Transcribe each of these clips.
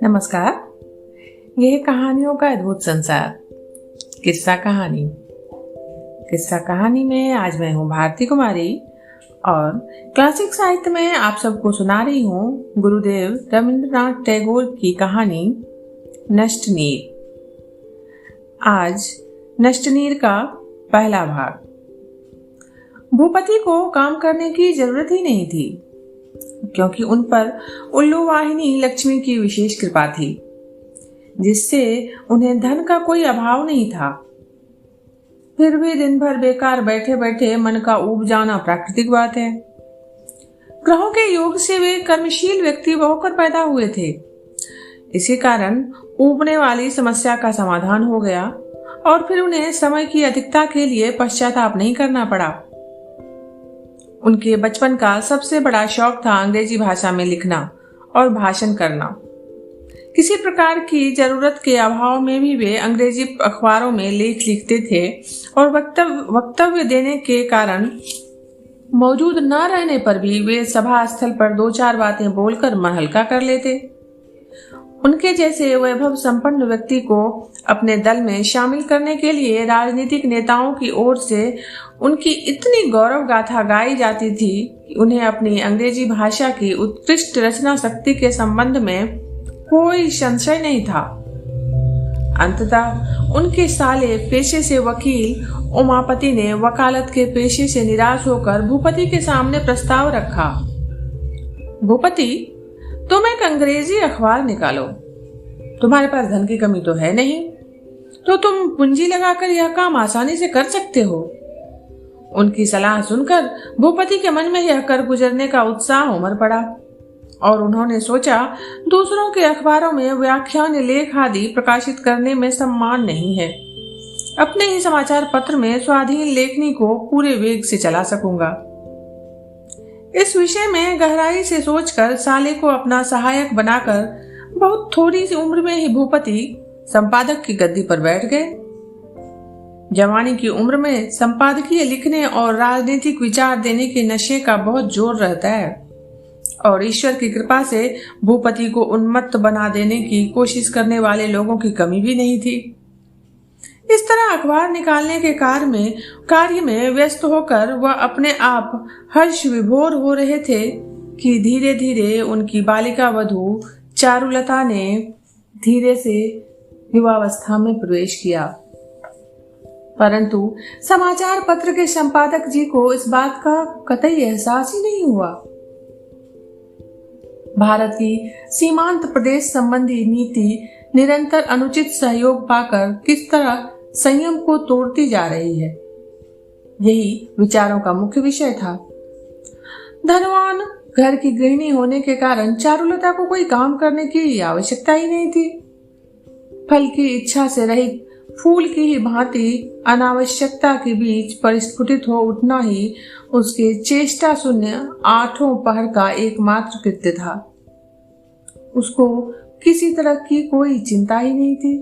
नमस्कार। यह कहानियों का अद्भुत संसार किस्सा कहानी में आज मैं हूँ भारती कुमारी और क्लासिक साहित्य में आप सबको सुना रही हूँ गुरुदेव रविंद्रनाथ टैगोर की कहानी नष्ट नीर। आज नष्ट नीर का पहला भाग। भूपति को काम करने की जरूरत ही नहीं थी, क्योंकि उन पर उल्लू वाहिनी लक्ष्मी की विशेष कृपा थी, जिससे उन्हें धन का कोई अभाव नहीं था। फिर भी दिन भर बेकार बैठे बैठे मन का ऊब जाना प्राकृतिक बात है। ग्रहों के योग से वे कर्मशील व्यक्ति होकर पैदा हुए थे। इसी कारण ऊबने वाली समस्या का समाधान हो गया और फिर उन्हें समय की अधिकता के लिए पश्चाताप नहीं करना पड़ा। उनके बचपन का सबसे बड़ा शौक था अंग्रेजी भाषा में लिखना और भाषण करना। किसी प्रकार की जरूरत के अभाव में भी वे अंग्रेजी अखबारों में लेख लिखते थे और वक्तव्य देने के कारण मौजूद न रहने पर भी वे सभा स्थल पर 2-4 बातें बोलकर मन हल्का कर लेते। उनके जैसे वैभव संपन्न व्यक्ति को अपने दल में शामिल करने के लिए राजनीतिक नेताओं की ओर से उनकी इतनी गौरव गाथा गाई जाती थी कि उन्हें अपनी अंग्रेजी भाषा की उत्कृष्ट रचना शक्ति के संबंध में कोई संशय नहीं था। अंततः उनके साले पेशे से वकील उमापति ने वकालत के पेशे से निराश होकर भूपति के सामने प्रस्ताव रखा। भूपति, तुम एक अंग्रेजी अखबार निकालो। तुम्हारे पास धन की कमी तो है नहीं, तो तुम पूंजी लगाकर यह काम आसानी से कर सकते हो। उनकी सलाह सुनकर भूपति के मन में यह कर गुजरने का उत्साह उमड़ पड़ा और उन्होंने सोचा, दूसरों के अखबारों में व्याख्यान लेख आदि प्रकाशित करने में सम्मान नहीं है, अपने ही समाचार पत्र में स्वाधीन लेखनी को पूरे वेग से चला सकूंगा। इस विषय में गहराई से सोचकर साले को अपना सहायक बनाकर बहुत थोड़ी सी उम्र में ही भूपति संपादक की गद्दी पर बैठ गए। जवानी की उम्र में संपादकीय लिखने और राजनीतिक विचार देने के नशे का बहुत जोर रहता है और ईश्वर की कृपा से भूपति को उन्मत्त बना देने की कोशिश करने वाले लोगों की कमी भी नहीं थी। इस तरह अखबार निकालने के कार्य में व्यस्त होकर वह अपने आप हर्ष विभोर हो रहे थे कि धीरे धीरे उनकी बालिका वधू चारुलता ने धीरे से युवावस्था में प्रवेश किया। परंतु समाचार पत्र के संपादक जी को इस बात का कतई एहसास ही नहीं हुआ। भारत की सीमांत प्रदेश संबंधी नीति निरंतर अनुचित सहयोग पाकर किस तरह संयम को तोड़ती जा रही है, यही विचारों का मुख्य विषय था। धनवान घर की गृहिणी होने के कारण चारुलता को कोई काम करने की आवश्यकता ही नहीं थी। फल की इच्छा से रहित फूल की ही भांति अनावश्यकता के बीच परिस्फुटित हो उठना ही उसके चेष्टा शून्य 8 पहर का एकमात्र कृत्य था। उसको किसी तरह की कोई चिंता ही नहीं थी।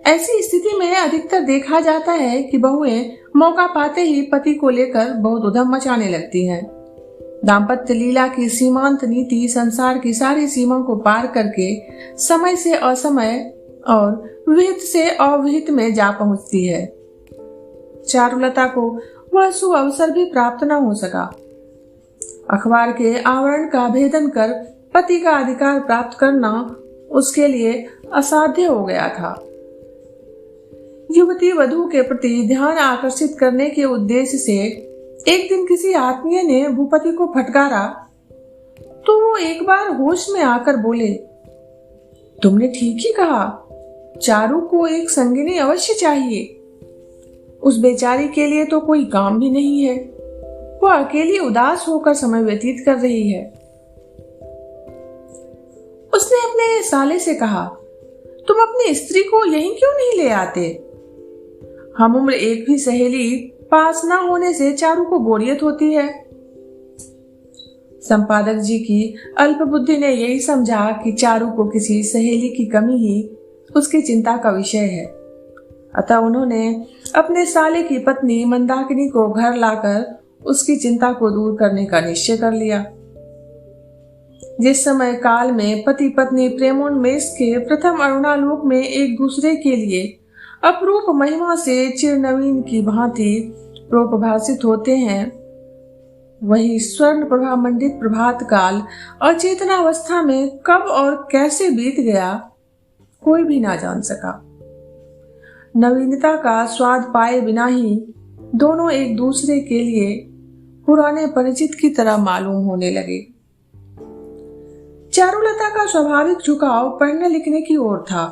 ऐसी स्थिति में अधिकतर देखा जाता है कि बहुएं मौका पाते ही पति को लेकर बहुत उधम मचाने लगती हैं। दाम्पत्य लीला की सीमांत नीति संसार की सारी सीमा को पार करके समय से असमय और विहित से अविहित में जा पहुंचती है। चारुलता को वह सुअवसर भी प्राप्त न हो सका। अखबार के आवरण का भेदन कर पति का अधिकार प्राप्त करना उसके लिए असाध्य हो गया था। युवती वधू के प्रति ध्यान आकर्षित करने के उद्देश्य से एक दिन किसी आत्मीय ने भूपति को फटकारा तो वो एक बार होश में आकर बोले, तुमने ठीक ही कहा, चारू को एक संगिनी अवश्य चाहिए। उस बेचारी के लिए तो कोई काम भी नहीं है, वो अकेली उदास होकर समय व्यतीत कर रही है। उसने अपने साले से कहा, तुम अपनी स्त्री को यहीं क्यों नहीं ले आते? हम उम्र एक भी सहेली पास न होने से चारू को बोरियत होती है। संपादक जी की अल्प बुद्धि ने यही समझा कि चारू को किसी सहेली की कमी ही उसकी चिंता का विषय है। अतः उन्होंने अपने साले की पत्नी मंदाकिनी को घर लाकर उसकी चिंता को दूर करने का निश्चय कर लिया। जिस समय काल में पति पत्नी प्रेमोन्मेष के प्रथम अरुणालोक में एक दूसरे के लिए अपरूप महिमा से चिरनवीन की भांति प्रोपभाषित होते हैं, वही स्वर्ण प्रभा मंडित प्रभात काल अचेतनावस्था में कब और कैसे बीत गया कोई भी ना जान सका। नवीनता का स्वाद पाए बिना ही दोनों एक दूसरे के लिए पुराने परिचित की तरह मालूम होने लगे। चारुलता का स्वाभाविक झुकाव पढ़ने लिखने की ओर था।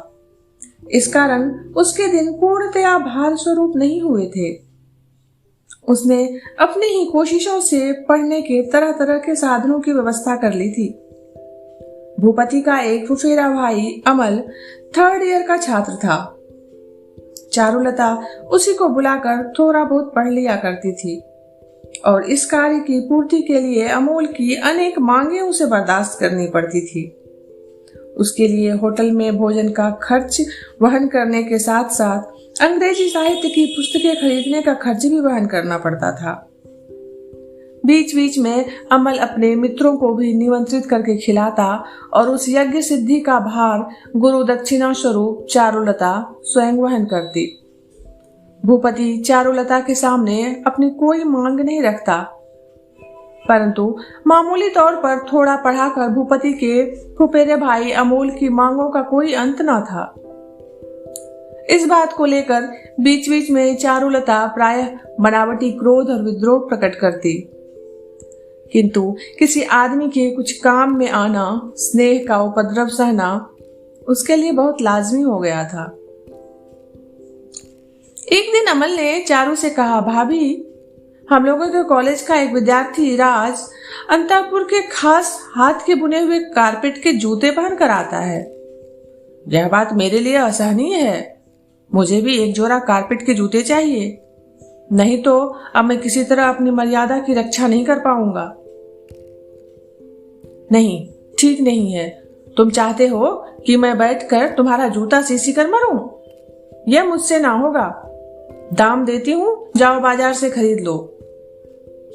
इस कारण उसके दिन पूर्णतया भार स्वरूप नहीं हुए थे। उसने अपनी ही कोशिशों से पढ़ने के तरह तरह के साधनों की व्यवस्था कर ली थी। भूपति का एक फुफेरा भाई अमल 3rd ईयर का छात्र था। चारुलता उसी को बुलाकर थोड़ा बहुत पढ़ लिया करती थी और इस कार्य की पूर्ति के लिए अमोल की अनेक मांगे उसे बर्दाश्त करनी पड़ती थी। उसके लिए होटल में भोजन का खर्च वहन करने के साथ साथ अंग्रेजी साहित्य की पुस्तकें खरीदने का खर्च भी वहन करना पड़ता था। बीच बीच में अमल अपने मित्रों को भी निमंत्रित करके खिलाता और उस यज्ञ सिद्धि का भार गुरु दक्षिणा स्वरूप चारुलता स्वयं वहन करती। भूपति चारुलता के सामने अपनी कोई मांग नहीं रखता, परंतु मामूली तौर पर थोड़ा पढ़ाकर भूपति के फुफेरे भाई अमोल की मांगों का कोई अंत न था। इस बात को लेकर बीच बीच में चारुलता प्रायः बनावटी क्रोध और विद्रोह प्रकट करती, किंतु किसी आदमी के कुछ काम में आना, स्नेह का उपद्रव सहना उसके लिए बहुत लाजमी हो गया था। एक दिन अमल ने चारू से कहा, भाभी, हम लोगों के कॉलेज का एक विद्यार्थी राज अंतःपुर के खास हाथ के बुने हुए कारपेट के जूते पहन कर आता है। यह बात मेरे लिए असहनीय है। मुझे भी एक जोड़ा कारपेट के जूते चाहिए, नहीं तो अब मैं किसी तरह अपनी मर्यादा की रक्षा नहीं कर पाऊंगा। नहीं, ठीक नहीं है। तुम चाहते हो कि मैं बैठकर तुम्हारा जूता सी कर मरूं? यह मुझसे ना होगा। दाम देती हूं, जाओ बाजार से खरीद लो।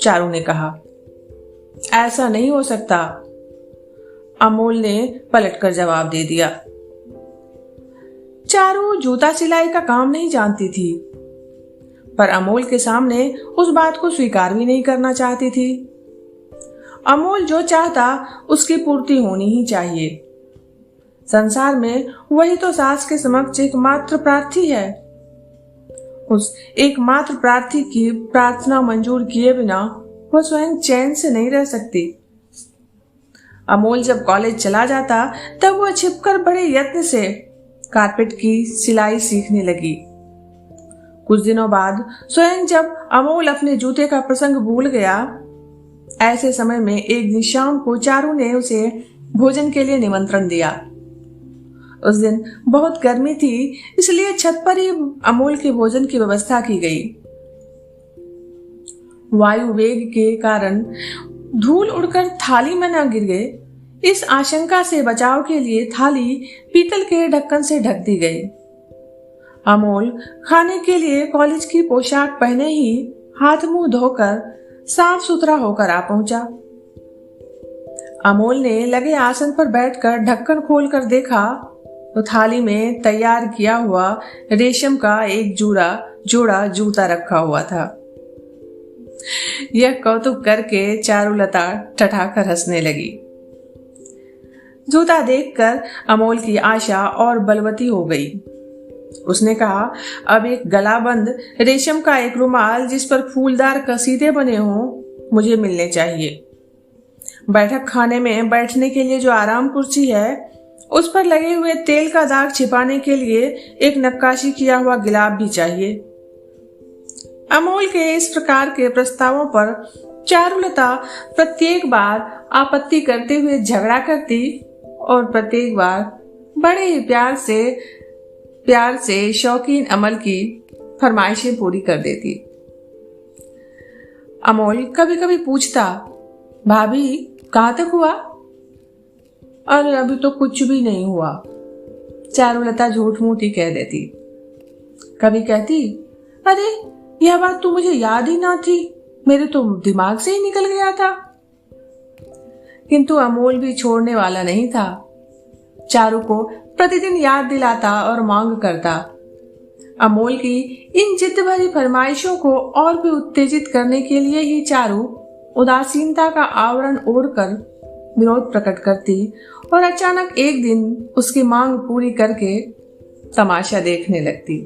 चारू ने कहा। ऐसा नहीं हो सकता, अमोल ने पलटकर जवाब दे दिया। चारू जूता सिलाई का काम नहीं जानती थी, पर अमोल के सामने उस बात को स्वीकार भी नहीं करना चाहती थी। अमोल जो चाहता उसकी पूर्ति होनी ही चाहिए। संसार में वही तो सास के समक्ष एकमात्र प्रार्थी है। उस एकमात्र प्रार्थी की प्रार्थना मंजूर किए बिना वह स्वयं चैन से नहीं रह सकती। अमोल जब कॉलेज चला जाता तब वह छिपकर बड़े यत्न से कारपेट की सिलाई सीखने लगी। कुछ दिनों बाद स्वयं जब अमोल अपने जूते का प्रसंग भूल गया, ऐसे समय में एक दिन शाम को चारू ने उसे भोजन के लिए निमंत्रण दिया। उस दिन बहुत गर्मी थी, इसलिए छत पर ही अमोल के भोजन की व्यवस्था की गई। वायु वेग के कारण धूल उड़कर थाली में न गिर गए, इस आशंका से बचाव के लिए थाली पीतल के ढक्कन से ढक दी गई। अमोल खाने के लिए कॉलेज की पोशाक पहने ही हाथ मुंह धोकर साफ सुथरा होकर आ पहुंचा। अमोल ने लगे आसन पर बैठकर ढक्कन खोलकर देखा तो थाली में तैयार किया हुआ रेशम का एक जोड़ा जूता रखा हुआ था। यह कौतुक करके चारुलता ठठाकर हंसने लगी। जूता देखकर अमोल की आशा और बलवती हो गई। उसने कहा, अब एक गलाबंद रेशम का एक रुमाल जिस पर फूलदार कसीदे बने हों मुझे मिलने चाहिए। बैठक खाने में बैठने के लिए जो आराम कुर्सी है उस पर लगे हुए तेल का दाग छिपाने के लिए एक नक्काशी किया हुआ गिलाब भी चाहिए। अमोल के इस प्रकार के प्रस्तावों पर चारुलता प्रत्येक बार आपत्ति करते हुए झगड़ा करती और प्रत्येक बार बड़े ही प्यार से शौकीन अमल की फरमाइशें पूरी कर देती। अमोल कभी कभी पूछता, भाभी कहाँ तक हुआ? अरे अभी तो कुछ भी नहीं हुआ, चारुलता झूठ मूठ ही कह देती। कभी कहती, अरे यह बात तो मुझे याद ही ना थी, मेरे तो दिमाग से ही निकल गया था। किंतु अमोल भी छोड़ने वाला नहीं था। चारू को प्रतिदिन याद दिलाता और मांग करता। अमोल की इन जिद भरी फरमाइशों को और भी उत्तेजित करने के लिए ही चारू उदासीनता का आवरण ओढ़कर विरोध प्रकट करती और अचानक एक दिन उसकी मांग पूरी करके तमाशा देखने लगती।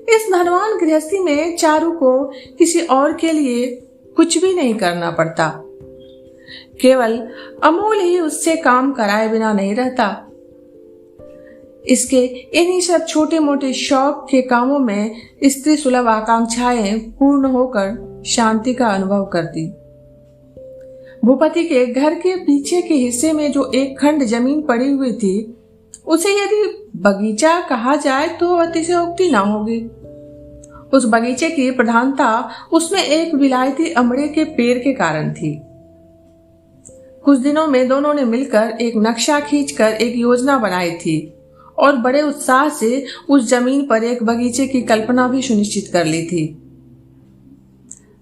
इस धनवान गृहस्थी में चारू को किसी और के लिए कुछ भी नहीं करना पड़ता। केवल अमोल ही उससे काम कराए बिना नहीं रहता। इसके इन्हीं सब छोटे मोटे शौक के कामों में स्त्री सुलभ आकांक्षाएं पूर्ण होकर शांति का अनुभव करती। भूपति के घर के पीछे के हिस्से में जो एक खंड जमीन पड़ी हुई थी, उसे यदि बगीचा कहा जाए तो अतिशयोक्ति ना होगी। उस बगीचे की प्रधानता उसमें एक विलायती अमड़े के पेड़ के कारण थी। कुछ दिनों में दोनों ने मिलकर एक नक्शा खींचकर एक योजना बनाई थी और बड़े उत्साह से उस जमीन पर एक बगीचे की कल्पना भी सुनिश्चित कर ली थी।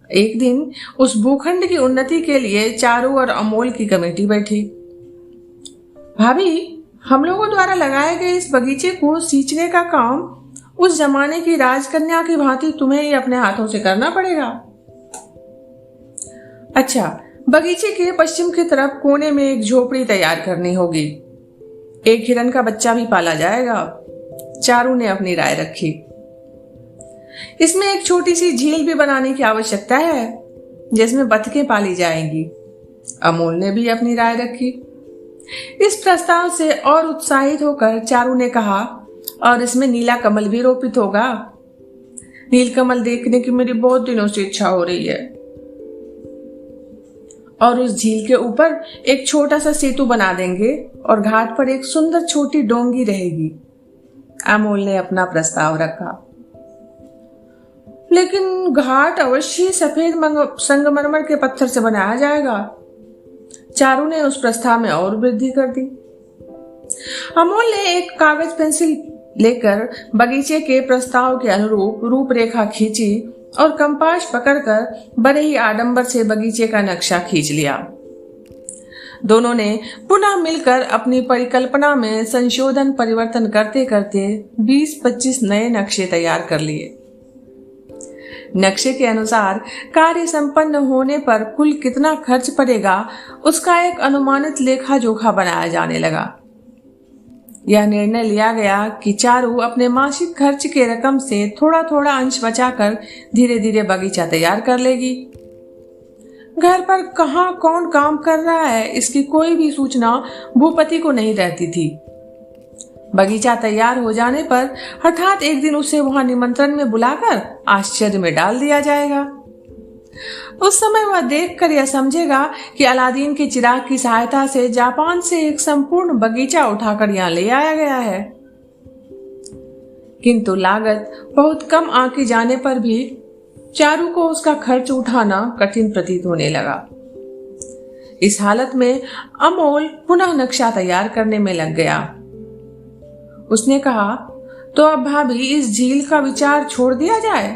एक दिन उस भूखंड की उन्नति के लिए चारू और अमोल की कमेटी बैठी। भाभी, हम लोगों द्वारा लगाए गए इस बगीचे को सींचने का काम उस जमाने की राजकन्या की भांति तुम्हें ही अपने हाथों से करना पड़ेगा। अच्छा, बगीचे के पश्चिम की तरफ कोने में एक झोपड़ी तैयार करनी होगी। एक हिरन का बच्चा भी पाला जाएगा। चारू ने अपनी राय रखी। इसमें एक छोटी सी झील भी बनाने की आवश्यकता है जिसमें बतखें पाली जाएंगी। अमोल ने भी अपनी राय रखी। इस प्रस्ताव से और उत्साहित होकर चारू ने कहा, और इसमें नीला कमल भी रोपित होगा। नील कमल देखने की मेरी बहुत दिनों से इच्छा हो रही है। और उस झील के ऊपर एक छोटा सा सेतु बना देंगे और घाट पर एक सुंदर छोटी डोंगी रहेगी। अमोल ने अपना प्रस्ताव रखा। लेकिन घाट अवश्य सफेद संगमरमर के पत्थर से बनाया जाएगा। चारू ने उस प्रस्ताव में और वृद्धि कर दी। अमोल ने एक कागज पेंसिल लेकर बगीचे के प्रस्ताव के अनुरूप रूपरेखा खींची और कंपास पकड़कर बड़े ही आडंबर से बगीचे का नक्शा खींच लिया। दोनों ने पुनः मिलकर अपनी परिकल्पना में संशोधन परिवर्तन करते करते 20-25 नए नक्शे तैयार कर लिए। नक्शे के अनुसार कार्य संपन्न होने पर कुल कितना खर्च पड़ेगा उसका एक अनुमानित लेखा जोखा बनाया जाने लगा। यह निर्णय लिया गया कि चारू अपने मासिक खर्च के रकम से थोड़ा थोड़ा अंश बचाकर धीरे धीरे बगीचा तैयार कर लेगी। घर पर कहाँ कौन काम कर रहा है इसकी कोई भी सूचना भूपति को नहीं रहती थी। बगीचा तैयार हो जाने पर हठात एक दिन उसे वहां निमंत्रण में बुलाकर आश्चर्य में डाल दिया जाएगा। उस समय वह देखकर यह समझेगा कि अलादीन के चिराग की सहायता से जापान से एक संपूर्ण बगीचा उठाकर यहाँ ले आया गया है। किंतु लागत बहुत कम आंकी जाने पर भी चारू को उसका खर्च उठाना कठिन प्रतीत होने लगा। इस हालत में अमोल पुनः नक्शा तैयार करने में लग गया। उसने कहा, तो अब भाभी इस झील का विचार छोड़ दिया जाए?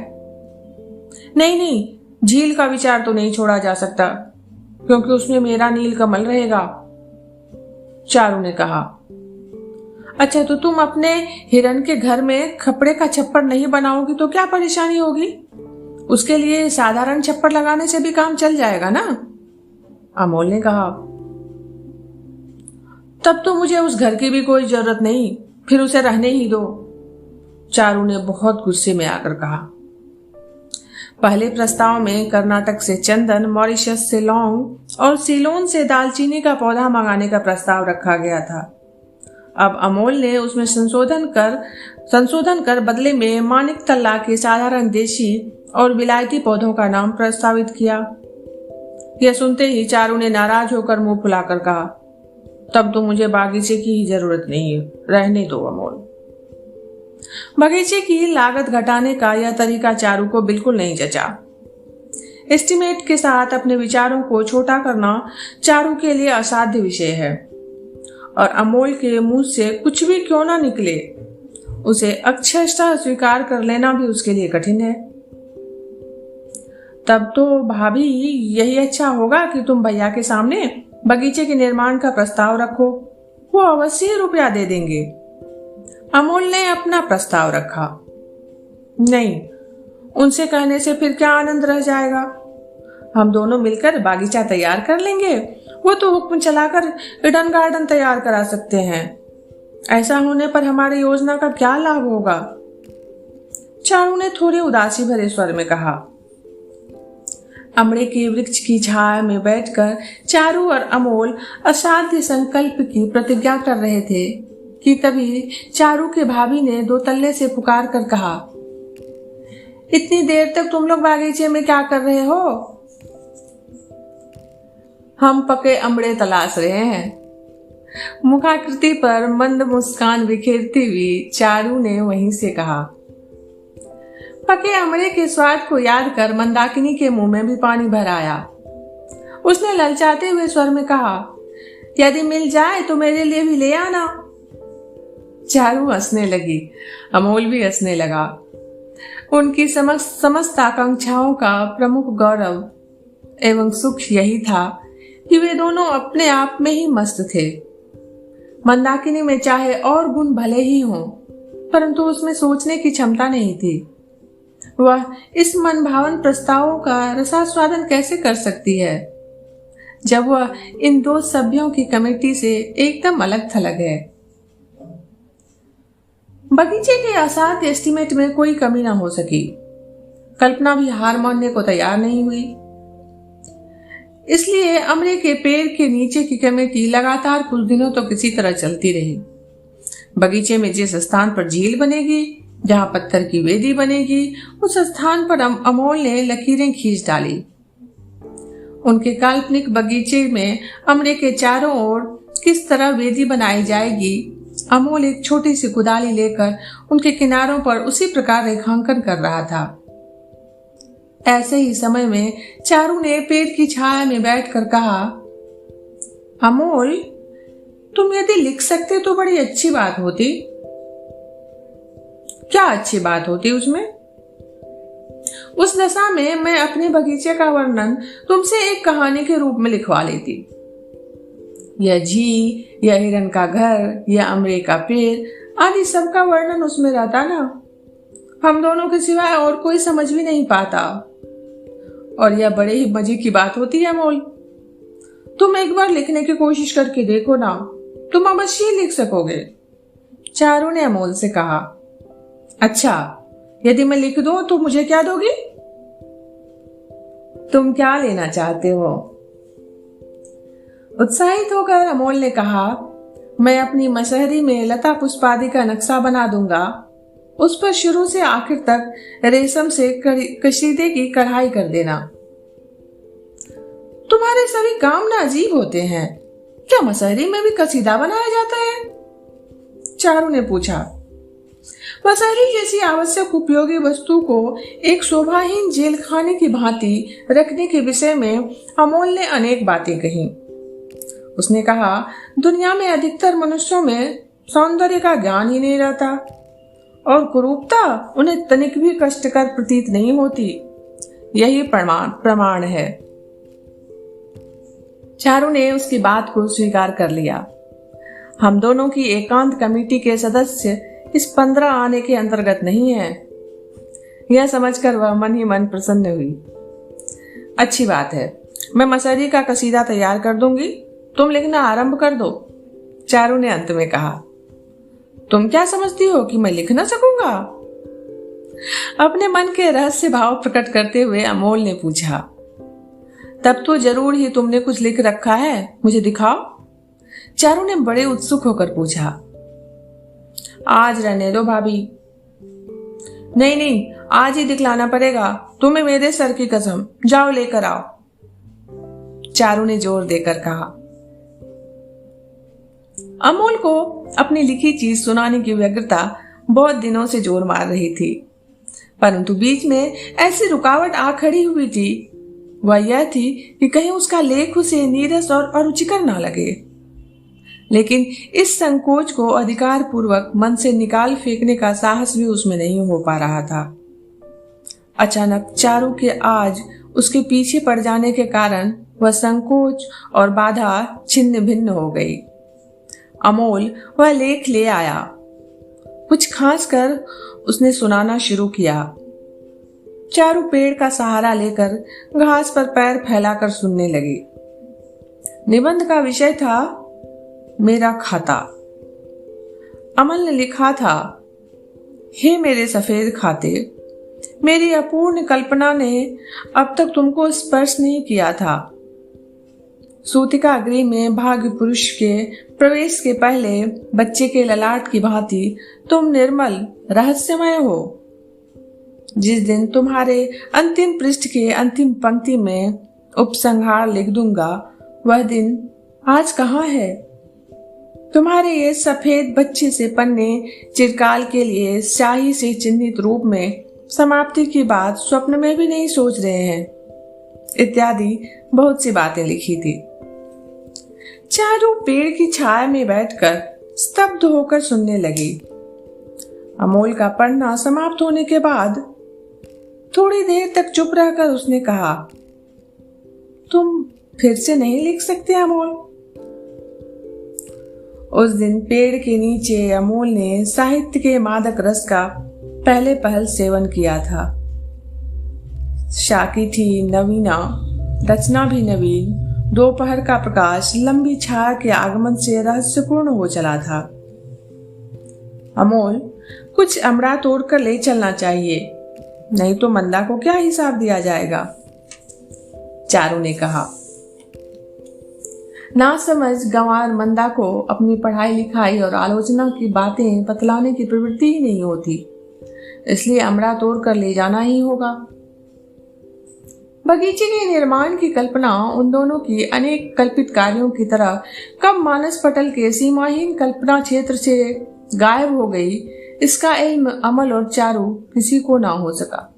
नहीं, झील का विचार तो नहीं छोड़ा जा सकता क्योंकि उसमें मेरा नील कमल रहेगा, चारू ने कहा। अच्छा, तो तुम अपने हिरन के घर में खपड़े का छप्पर नहीं बनाओगी तो क्या परेशानी होगी? उसके लिए साधारण छप्पर लगाने से भी काम चल जाएगा ना, अमोल ने कहा। तब तो मुझे उस घर की भी कोई जरूरत नहीं, फिर उसे रहने ही दो, चारू ने बहुत गुस्से में आकर कहा। पहले प्रस्ताव में कर्नाटक से चंदन, मॉरिशस से लौंग और सीलोन से दालचीनी का पौधा मंगाने का प्रस्ताव रखा गया था। अब अमोल ने उसमें संशोधन कर बदले में मानिक तल्ला के साधारण देशी और विलायती पौधों का नाम प्रस्तावित किया। यह सुनते ही चारू ने नाराज होकर मुंह फुलाकर कहा, तब तो मुझे बागीचे की ही जरूरत नहीं है, रहने दो अमोल। बगीचे की लागत घटाने का यह तरीका चारू को बिल्कुल नहीं जचा। एस्टीमेट के साथ अपने विचारों को छोटा करना चारू के लिए असाध्य विषय है और अमोल के मुंह से कुछ भी क्यों ना निकले, उसे अक्षरशः स्वीकार कर लेना भी उसके लिए कठिन है। तब तो भाभी यही अच्छा होगा कि तुम भैया के सामने बगीचे के निर्माण का प्रस्ताव रखो, वो अवश्य ही रुपया दे देंगे। अमोल ने अपना प्रस्ताव रखा। नहीं, उनसे कहने से फिर क्या आनंद रह जाएगा। हम दोनों मिलकर बागीचा तैयार कर लेंगे, वो तो हुक्म चलाकर ईडन गार्डन तैयार करा सकते हैं। ऐसा होने पर हमारी योजना का क्या लाभ होगा? चारू ने थोड़े उदासी भरे स्वर में कहा। अमड़े के वृक्ष की छाया में बैठकर चारू और अमोल असाध्य संकल्प की प्रतिज्ञा कर रहे थे कि तभी चारू के भाभी ने दो तल्ले से पुकार कर कहा, इतनी देर तक तुम लोग बागीचे में क्या कर रहे हो? हम पके अमड़े तलाश रहे हैं। मुखाकृति पर मंद मुस्कान बिखेरती हुई चारू ने वहीं से कहा। पके अमड़े के स्वाद को याद कर मंदाकिनी के मुंह में भी पानी भर आया। उसने ललचाते हुए स्वर में कहा, यदि मिल जाए तो मेरे लिए भी ले आना। चारू हंसने लगी, अमोल भी हंसने लगा। उनकी समस्त आकांक्षाओं का प्रमुख गौरव एवं सुख यही था कि वे दोनों अपने आप में ही मस्त थे। मंदाकिनी में चाहे और गुण भले ही हों, परंतु उसमें सोचने की क्षमता नहीं थी। वह इस मनभावन प्रस्तावों का रसास्वादन कैसे कर सकती है जब वह इन दो सभ्यों की कमेटी से एकदम अलग थलग है। बगीचे के असाध्य एस्टीमेट में कोई कमी न हो सकी। कल्पना भी हार मानने को तैयार नहीं हुई। इसलिए अमरे के पेड़ के नीचे की कमेटी लगातार कुछ दिनों तो किसी तरह चलती रही। बगीचे में जिस स्थान पर झील बनेगी, जहां पत्थर की वेदी बनेगी, उस स्थान पर अमोल ने लकीरें खींच डाली। उनके काल्पनिक बगीचे में अमरे के चारों ओर किस तरह वेदी बनाई जाएगी, अमोल एक छोटी सी कुदाली लेकर उनके किनारों पर उसी प्रकार रेखांकन कर रहा था। ऐसे ही समय में चारू ने पेड़ की छाया में बैठकर कहा, अमोल, तुम यदि लिख सकते तो बड़ी अच्छी बात होती। क्या अच्छी बात होती उसमें? उस दशा में मैं अपने बगीचे का वर्णन तुमसे एक कहानी के रूप में लिखवा लेती। यह झील, यह हिरन का घर, यह अमरे का पेड़ आदि सबका वर्णन उसमें रहता ना। हम दोनों के सिवाय और कोई समझ भी नहीं पाता। और यह बड़े ही मजे की बात होती है अमोल। तुम एक बार लिखने की कोशिश करके देखो ना, तुम अवश्य लिख सकोगे। चारू ने अमोल से कहा। अच्छा, यदि मैं लिख दूं तो मुझे क्या दोगी? तुम क्या लेना चाहते हो? उत्साहित होकर अमोल ने कहा, मैं अपनी मशहरी में लता पुष्पादि का नक्शा बना दूंगा। उस पर शुरू से आखिर तक रेशम से कशीदे की कढ़ाई कर देना। तुम्हारे सभी काम ना अजीब होते हैं। क्या मशहरी में भी कसीदा बनाया जाता है? चारू ने पूछा। मशहरी जैसी आवश्यक उपयोगी वस्तु को एक शोभाहीन जेल खाने की भांति रखने के विषय में अमोल ने अनेक बातें कही। उसने कहा, दुनिया में अधिकतर मनुष्यों में सौंदर्य का ज्ञान ही नहीं रहता और कुरूपता उन्हें तनिक भी कष्टकर प्रतीत नहीं होती। यही प्रमाण है। चारू ने उसकी बात को स्वीकार कर लिया। हम दोनों की एकांत कमेटी के सदस्य इस 15 आने के अंतर्गत नहीं है। यह समझकर वह मन ही मन प्रसन्न हुई। अच्छी बात है, मैं मशहरी का कसीदा तैयार कर दूंगी, तुम लिखना आरंभ कर दो। चारू ने अंत में कहा। तुम क्या समझती हो कि मैं लिख ना सकूंगा? अपने मन के रहस्य भाव प्रकट करते हुए अमोल ने पूछा। तब तो जरूर ही तुमने कुछ लिख रखा है, मुझे दिखाओ। चारू ने बड़े उत्सुक होकर पूछा। आज रहने दो भाभी। नहीं नहीं, आज ही दिखलाना पड़ेगा, तुम्हें मेरे सर की कसम। जाओ लेकर आओ, चारू ने जोर देकर कहा। अमोल को अपनी लिखी चीज सुनाने की व्यग्रता बहुत दिनों से जोर मार रही थी, परंतु बीच में ऐसी रुकावट आ खड़ी हुई थी। वह यह थी कि कहीं उसका लेख उसे नीरस और अरुचिकर ना लगे। लेकिन इस संकोच को अधिकार पूर्वक मन से निकाल फेंकने का साहस भी उसमें नहीं हो पा रहा था। अचानक चारू के आज उसके पीछे पड़ जाने के कारण वह संकोच और बाधा छिन्न भिन्न हो गई। अमोल वह लेख ले आया। कुछ खास कर उसने सुनाना शुरू किया। चारू पेड़ का सहारा लेकर घास पर पैर फैलाकर सुनने लगी। निबंध का विषय था मेरा खाता। अमल ने लिखा था, हे मेरे सफेद खाते, मेरी अपूर्ण कल्पना ने अब तक तुमको स्पर्श नहीं किया था। सूतिका गृह में भाग्य पुरुष के प्रवेश के पहले बच्चे के ललाट की भांति तुम निर्मल रहस्यमय हो। जिस दिन तुम्हारे अंतिम पृष्ठ के अंतिम पंक्ति में उपसंहार लिख दूंगा, वह दिन आज कहाँ है? तुम्हारे ये सफेद बच्चे से पन्ने चिरकाल के लिए स्याही से चिन्हित रूप में समाप्ति की बात स्वप्न में भी नहीं सोच रहे हैं, इत्यादि बहुत सी बातें लिखी थी। चारू पेड़ की छाया में बैठकर स्तब्ध होकर सुनने लगी। अमोल का पढ़ना समाप्त होने के बाद थोड़ी देर तक चुप रहकर उसने कहा, तुम फिर से नहीं लिख सकते अमोल? उस दिन पेड़ के नीचे अमोल ने साहित्य के मादक रस का पहले पहल सेवन किया था। शाकी थी नवीना, रचना भी नवीन। दोपहर का प्रकाश लंबी छाया के आगमन से रहस्यपूर्ण हो चला था। अमोल, कुछ अमरा तोड़कर ले चलना चाहिए, नहीं तो मंदा को क्या हिसाब दिया जाएगा? चारू ने कहा। ना समझ गंवार मंदा को अपनी पढ़ाई लिखाई और आलोचना की बातें बतलाने की प्रवृत्ति ही नहीं होती, इसलिए अमरा तोड़ कर ले जाना ही होगा। बगीचे के निर्माण की कल्पना उन दोनों की अनेक कल्पित कार्यों की तरह कब मानस पटल के सीमाहीन कल्पना क्षेत्र से गायब हो गई, इसका इल्म अमल और चारू किसी को ना हो सका।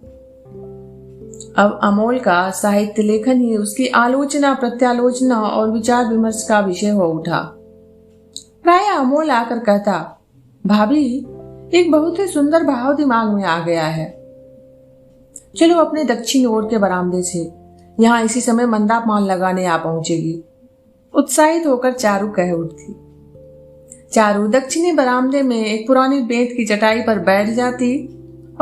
अब अमोल का साहित्य लेखन ही उसकी आलोचना, प्रत्यालोचना और विचार विमर्श का विषय हो उठा। प्राय अमोल आकर कहता, भाभी, एक बहुत ही सुंदर भाव दिमाग में आ गया है। चलो अपने दक्षिण ओर के बरामदे से, यहाँ इसी समय मंदा पान लगाने आ पहुंचेगी। उत्साहित होकर चारू कह उठती। चारू दक्षिणी बरामदे में एक पुरानी बेंत की चटाई पर बैठ जाती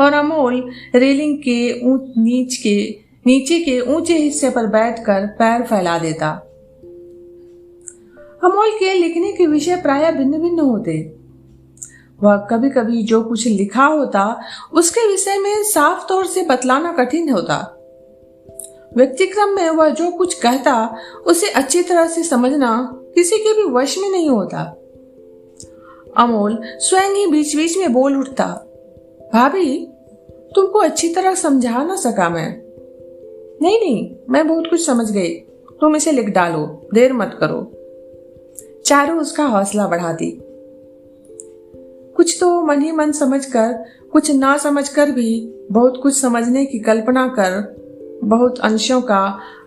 और अमोल रेलिंग के नीचे के ऊंचे हिस्से पर बैठकर पैर फैला देता। अमोल के लिखने के विषय प्राय भिन्न भिन्न होते। वह कभी कभी जो कुछ लिखा होता उसके विषय में साफ तौर से बतलाना कठिन होता। व्यक्तिक्रम में वह जो कुछ कहता उसे अच्छी तरह से समझना किसी के भी वश में नहीं होता। अमोल स्वयं ही बीच बीच में बोल उठता, भाभी, तुमको अच्छी तरह समझा ना सका मैं। नहीं, मैं बहुत कुछ समझ गई, तुम इसे लिख डालो, देर मत करो। चारू उसका हौसला बढ़ाती। कुछ तो मन ही मन समझकर, कुछ ना समझकर भी बहुत कुछ समझने की कल्पना कर, बहुत अंशों का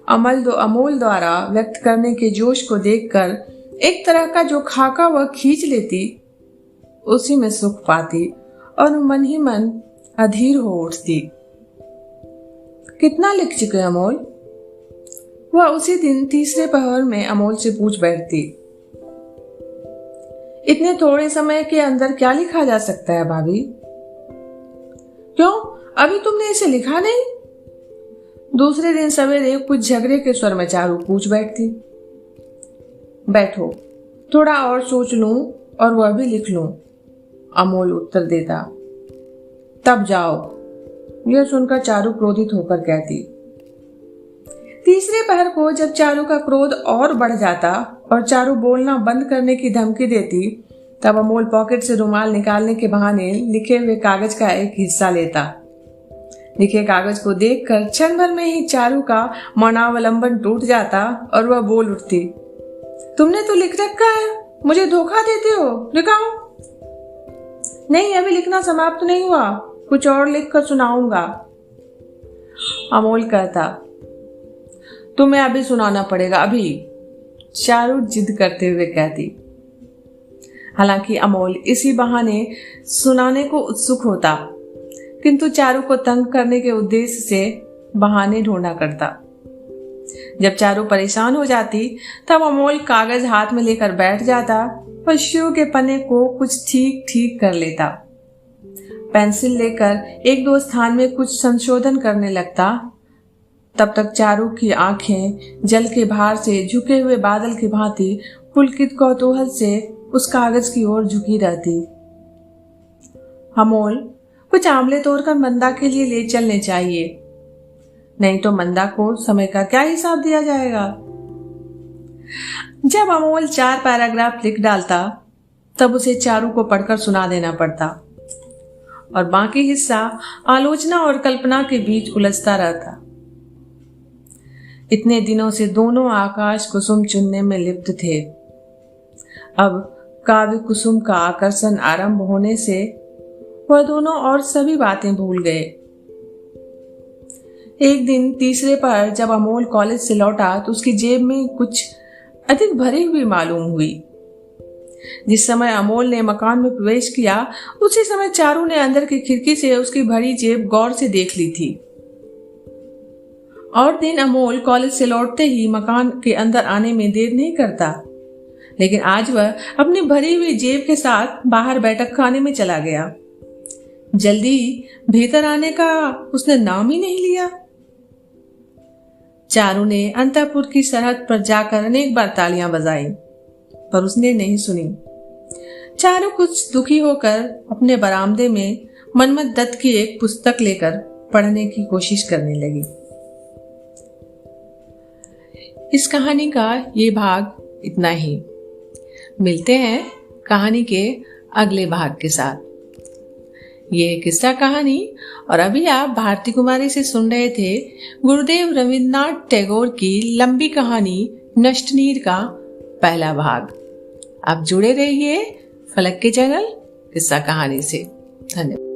अमोल द्वारा व्यक्त करने के जोश को देखकर एक तरह का जो खाका वह खींच लेती, उसी में सुख पाती और मन ही मन अधीर हो उठती। कितना लिख चुके अमोल? वह उसी दिन तीसरे पहर में अमोल से पूछ बैठती। इतने थोड़े समय के अंदर क्या लिखा जा सकता है भाभी? क्यों, अभी तुमने इसे लिखा नहीं? दूसरे दिन सवेरे कुछ झगड़े के स्वर में चारू पूछ बैठती। बैठो, थोड़ा और सोच लूं और वह भी लिख लूं, अमोल उत्तर देता। तब जाओ, यह सुनकर चारू क्रोधित होकर कहती। तीसरे पहर को जब चारू का क्रोध और बढ़ जाता और चारू बोलना बंद करने की धमकी देती, तब अमोल पॉकेट से रुमाल निकालने के बहाने लिखे हुए कागज का एक हिस्सा लेता। लिखे कागज को देखकर क्षण भर में ही चारू का मौनावलंबन टूट जाता और वह बोल उठती, तुमने तो लिख रखा है, मुझे धोखा देते हो, लिखाओ। नहीं, अभी लिखना समाप्त नहीं हुआ, कुछ और लिख कर सुनाऊंगा। अमोल कहता, तुम्हें अभी सुनाना पड़ेगा, अभी। चारू जिद करते हुए कहती। हालांकि अमोल इसी बहाने सुनाने को उत्सुक होता, किंतु चारू को तंग करने के उद्देश्य से बहाने ढूंढा करता। जब चारू परेशान हो जाती तब अमोल कागज हाथ में लेकर बैठ जाता और शुरू के पन्ने को कुछ ठीक ठीक कर लेता। पेंसिल लेकर एक दो स्थान में कुछ संशोधन करने लगता। तब तक चारू की आंखें जल के भार से झुके हुए बादल की भांति पुलकित कौतूहल से उस कागज की ओर झुकी रहती। अमोल, कुछ आंवले तोड़कर मंदा के लिए ले चलने चाहिए, नहीं तो मंदा को समय का क्या हिसाब दिया जाएगा। जब अमोल 4 पैराग्राफ लिख डालता तब उसे चारू को पढ़कर सुना देना पड़ता और बाकी हिस्सा आलोचना और कल्पना के बीच उलझता रहता। इतने दिनों से दोनों आकाश कुसुम चुनने में लिप्त थे। अब काव्य कुसुम का आकर्षण आरंभ होने से वह दोनों और सभी बातें भूल गए। एक दिन तीसरे पर जब अमोल कॉलेज से लौटा तो उसकी जेब में कुछ अधिक भरी हुई मालूम हुई। जिस समय अमोल ने मकान में प्रवेश किया उसी समय चारू ने अंदर की खिड़की से उसकी भरी जेब गौर से देख ली थी। और दिन अमोल कॉलेज से लौटते ही मकान के अंदर आने में देर नहीं करता, लेकिन आज वह अपनी भरी हुई जेब के साथ बाहर बैठक खाने में चला गया। जल्दी भीतर आने का उसने नाम ही नहीं लिया। चारू ने अंतःपुर की सरहद पर जाकर अनेक बार तालियां बजाई, पर उसने नहीं सुनी। चारू कुछ दुखी होकर अपने बरामदे में मनमत दत्त की एक पुस्तक लेकर पढ़ने की कोशिश करने लगी। इस कहानी का ये भाग इतना ही। मिलते हैं कहानी के अगले भाग के साथ। ये किस्सा कहानी और अभी आप भारती कुमारी से सुन रहे थे गुरुदेव रविन्द्रनाथ टैगोर की लंबी कहानी नष्टनीर का पहला भाग। आप जुड़े रहिए फलक के चैनल किस्सा कहानी से। धन्यवाद।